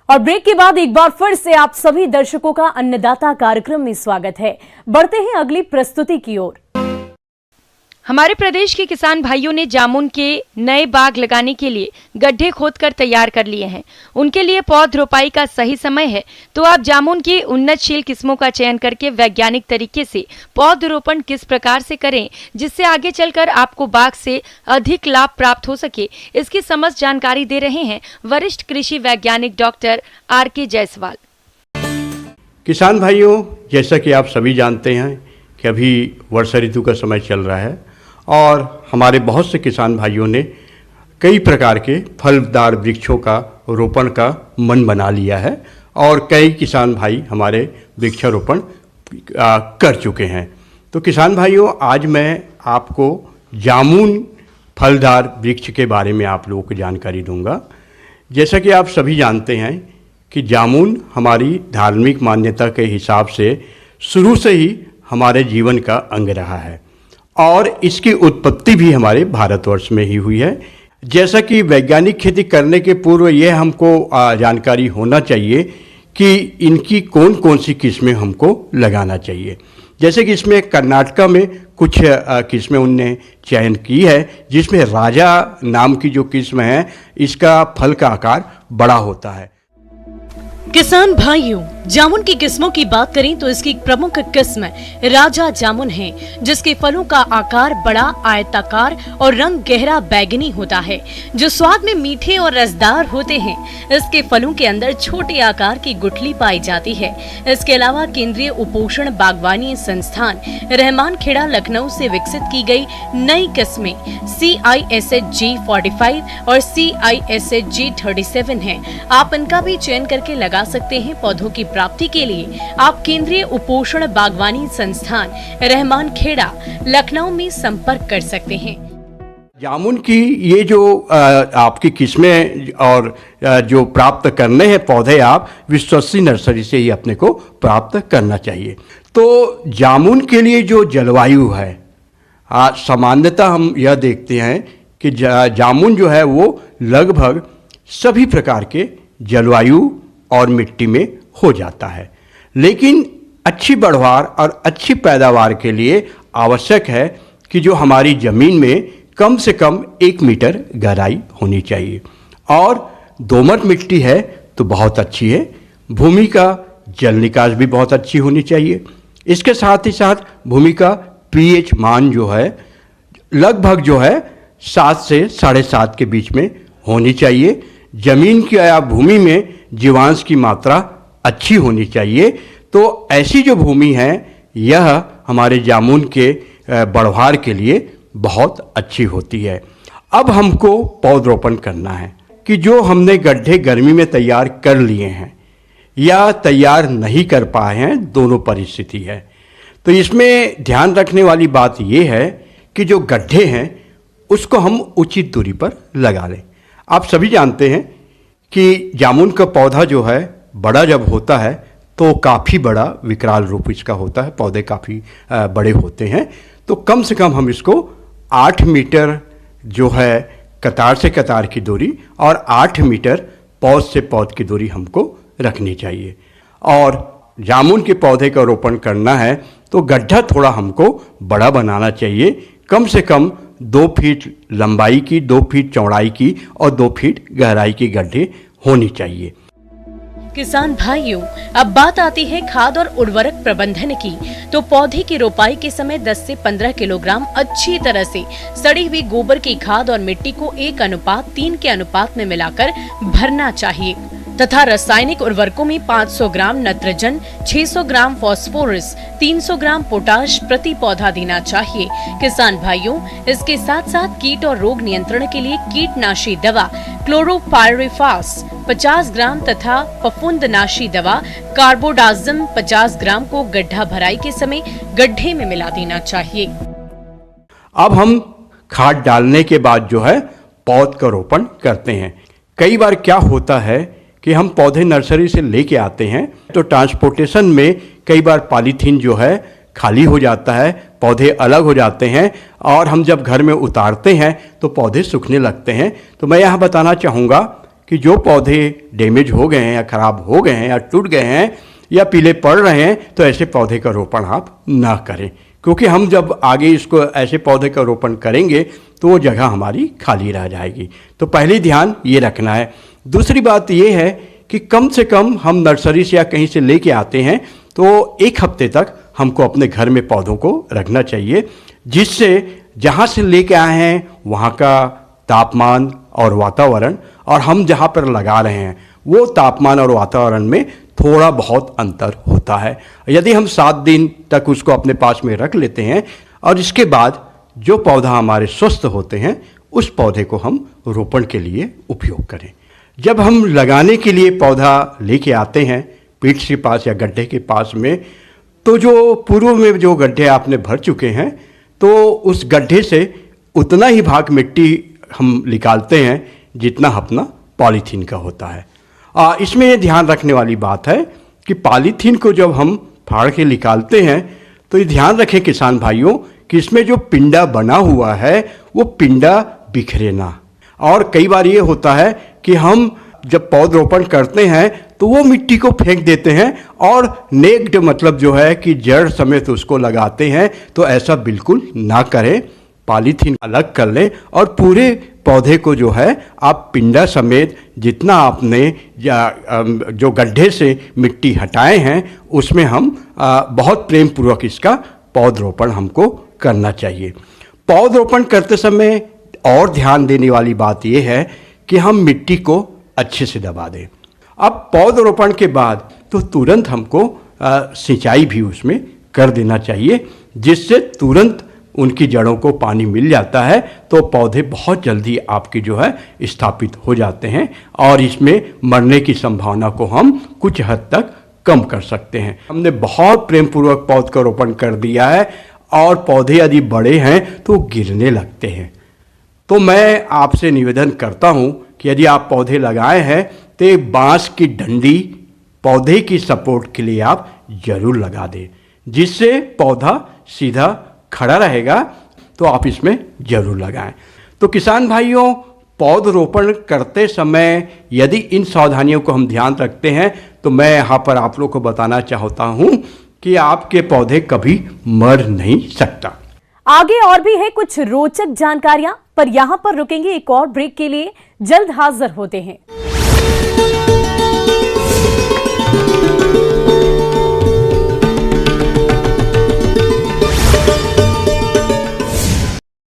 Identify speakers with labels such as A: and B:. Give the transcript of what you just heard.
A: और ब्रेक के बाद एक बार फिर से आप सभी दर्शकों का अन्नदाता कार्यक्रम में स्वागत है। बढ़ते हैं अगली प्रस्तुति की ओर।
B: हमारे प्रदेश के किसान भाइयों ने जामुन के नए बाग लगाने के लिए गड्ढे खोदकर तैयार कर लिए हैं। उनके लिए पौध रोपाई का सही समय है, तो आप जामुन की उन्नतशील किस्मों का चयन करके वैज्ञानिक तरीके से पौधरोपण किस प्रकार से करें जिससे आगे चलकर आपको बाग से अधिक लाभ प्राप्त हो सके, इसकी समस्त जानकारी दे रहे हैं वरिष्ठ कृषि वैज्ञानिक डॉक्टर आर.के. जायसवाल।
C: किसान भाइयों, जैसा कि आप सभी जानते हैं कि अभी वर्षा ऋतु का समय चल रहा है और हमारे बहुत से किसान भाइयों ने कई प्रकार के फलदार वृक्षों का रोपण का मन बना लिया है और कई किसान भाई हमारे वृक्षारोपण कर चुके हैं। तो किसान भाइयों, आज मैं आपको जामुन फलदार वृक्ष के बारे में आप लोगों को जानकारी दूंगा। जैसा कि आप सभी जानते हैं कि जामुन हमारी धार्मिक मान्यता के हिसाब से शुरू से ही हमारे जीवन का अंग रहा है और इसकी उत्पत्ति भी हमारे भारतवर्ष में ही हुई है। जैसा कि वैज्ञानिक खेती करने के पूर्व यह हमको जानकारी होना चाहिए कि इनकी कौन कौन सी किस्में हमको लगाना चाहिए। जैसे कि इसमें कर्नाटका में कुछ किस्में उनने चयन की है, जिसमें राजा नाम की जो किस्म है इसका फल का आकार बड़ा होता है।
D: किसान भाइयों, जामुन की किस्मों की बात करें तो इसकी प्रमुख किस्म राजा जामुन है, जिसके फलों का आकार बड़ा, आयताकार और रंग गहरा बैगनी होता है, जो स्वाद में मीठे और रसदार होते हैं। इसके फलों के अंदर छोटे आकार की गुठली पाई जाती है। इसके अलावा केंद्रीय उपोषण बागवानी संस्थान रहमान खेड़ा लखनऊ से विकसित की गई नई किस्में CISHG 45 और CISHG 37 है। आप इनका भी चयन करके लगा सकते हैं। पौधों की प्राप्ति के लिए आप केंद्रीय उपोषण बागवानी संस्थान रहमान खेड़ा लखनऊ में संपर्क कर सकते हैं।
C: जामुन की ये जो आपकी किस्में और जो प्राप्त करने हैं पौधे, आप विश्वसनीय नर्सरी से ही अपने को प्राप्त करना चाहिए। तो जामुन के लिए जो जलवायु है, सामान्यतः हम यह देखते हैं कि जामुन जो है वो लगभग सभी प्रकार के जलवायु और मिट्टी में हो जाता है, लेकिन अच्छी बढ़वार और अच्छी पैदावार के लिए आवश्यक है कि जो हमारी ज़मीन में कम से कम 1 मीटर गहराई होनी चाहिए और दोमट मिट्टी है तो बहुत अच्छी है। भूमि का जल निकास भी बहुत अच्छी होनी चाहिए। इसके साथ ही साथ भूमि का pH मान जो है लगभग जो है 7 से 7.5 के बीच में होनी चाहिए। जमीन की या भूमि में जीवांश की मात्रा अच्छी होनी चाहिए। तो ऐसी जो भूमि है यह हमारे जामुन के बढ़वार के लिए बहुत अच्छी होती है। अब हमको पौधरोपण करना है कि जो हमने गड्ढे गर्मी में तैयार कर लिए हैं या तैयार नहीं कर पाए हैं, दोनों परिस्थिति है। तो इसमें ध्यान रखने वाली बात यह है कि जो गड्ढे हैं उसको हम उचित दूरी पर लगा लें। आप सभी जानते हैं कि जामुन का पौधा जो है बड़ा जब होता है तो काफ़ी बड़ा विकराल रूप इसका होता है, पौधे काफ़ी बड़े होते हैं। तो कम से कम हम इसको 8 मीटर जो है कतार से कतार की दूरी और 8 मीटर पौध से पौध की दूरी हमको रखनी चाहिए। और जामुन के पौधे का रोपण करना है तो गड्ढा थोड़ा हमको बड़ा बनाना चाहिए, कम से कम 2 फीट लंबाई की, 2 फीट चौड़ाई की और 2 फीट गहराई की गड्ढे होनी चाहिए।
D: किसान भाइयों, अब बात आती है खाद और उर्वरक प्रबंधन की। तो पौधे की रोपाई के समय 10 से 15 किलोग्राम अच्छी तरह से सड़ी हुई गोबर की खाद और मिट्टी को 1:3 के अनुपात में मिलाकर भरना चाहिए तथा रासायनिक उर्वरकों में 500 ग्राम नत्रजन, 600 ग्राम फास्फोरस, 300 ग्राम पोटाश प्रति पौधा देना चाहिए। किसान भाइयों, इसके साथ साथ कीट और रोग नियंत्रण के लिए कीटनाशी दवा क्लोरोपाइरिफास 50 ग्राम तथा फफूंदनाशी दवा कार्बोडाजिम 50 ग्राम को गड्ढा भराई के समय गड्ढे में मिला देना चाहिए।
C: अब हम खाद डालने के बाद जो है पौध का रोपण करते हैं। कई बार क्या होता है कि हम पौधे नर्सरी से लेके आते हैं तो ट्रांसपोर्टेशन में कई बार पॉलीथीन जो है खाली हो जाता है, पौधे अलग हो जाते हैं और हम जब घर में उतारते हैं तो पौधे सूखने लगते हैं। तो मैं यहाँ बताना चाहूँगा कि जो पौधे डैमेज हो गए हैं या खराब हो गए हैं या टूट गए हैं या पीले पड़ रहे हैं, तो ऐसे पौधे का रोपण आप ना करें, क्योंकि हम जब आगे इसको ऐसे पौधे का रोपण करेंगे तो वो जगह हमारी खाली रह जाएगी। तो पहले ध्यान ये रखना है। दूसरी बात ये है कि कम से कम हम नर्सरी से या कहीं से लेके आते हैं तो 1 हफ्ते तक हमको अपने घर में पौधों को रखना चाहिए, जिससे जहाँ से लेके आए हैं वहाँ का तापमान और वातावरण और हम जहाँ पर लगा रहे हैं वो तापमान और वातावरण में थोड़ा बहुत अंतर होता है। यदि हम 7 दिन तक उसको अपने पास में रख लेते हैं और इसके बाद जो पौधा हमारे स्वस्थ होते हैं उस पौधे को हम रोपण के लिए उपयोग करें। जब हम लगाने के लिए पौधा लेके आते हैं पीठ के पास या गड्ढे के पास में, तो जो पूर्व में जो गड्ढे आपने भर चुके हैं तो उस गड्ढे से उतना ही भाग मिट्टी हम निकालते हैं जितना अपना पॉलीथीन का होता है। इसमें ये ध्यान रखने वाली बात है कि पॉलीथीन को जब हम फाड़ के निकालते हैं तो ये ध्यान रखें किसान भाइयों कि इसमें जो पिंडा बना हुआ है वो पिंडा बिखरे ना। और कई बार ये होता है कि हम जब पौधरोपण करते हैं तो वो मिट्टी को फेंक देते हैं और नेक्ड मतलब जो है कि जड़ समेत उसको लगाते हैं, तो ऐसा बिल्कुल ना करें। पॉलीथीन अलग कर लें और पूरे पौधे को जो है आप पिंडा समेत जितना आपने जो गड्ढे से मिट्टी हटाए हैं उसमें हम बहुत प्रेम पूर्वक इसका पौधरोपण हमको करना चाहिए। पौधरोपण करते समय और ध्यान देने वाली बात यह है कि हम मिट्टी को अच्छे से दबा दें। अब पौधरोपण के बाद तो तुरंत हमको सिंचाई भी उसमें कर देना चाहिए, जिससे तुरंत उनकी जड़ों को पानी मिल जाता है, तो पौधे बहुत जल्दी आपकी जो है स्थापित हो जाते हैं और इसमें मरने की संभावना को हम कुछ हद तक कम कर सकते हैं। हमने बहुत प्रेम पूर्वक पौध का रोपण कर दिया है और पौधे यदि बड़े हैं तो गिरने लगते हैं। तो मैं आपसे निवेदन करता हूं कि यदि आप पौधे लगाए हैं तो एक बांस की डंडी पौधे की सपोर्ट के लिए आप जरूर लगा दें, जिससे पौधा सीधा खड़ा रहेगा। तो आप इसमें जरूर लगाएं। तो किसान भाइयों, पौधरोपण करते समय यदि इन सावधानियों को हम ध्यान रखते हैं तो मैं यहाँ पर आप लोग को बताना चाहता हूँ कि आपके पौधे कभी मर नहीं सकता।
A: आगे और भी है कुछ रोचक जानकारियां, पर यहां पर रुकेंगे एक और ब्रेक के लिए। जल्द हाजिर होते हैं।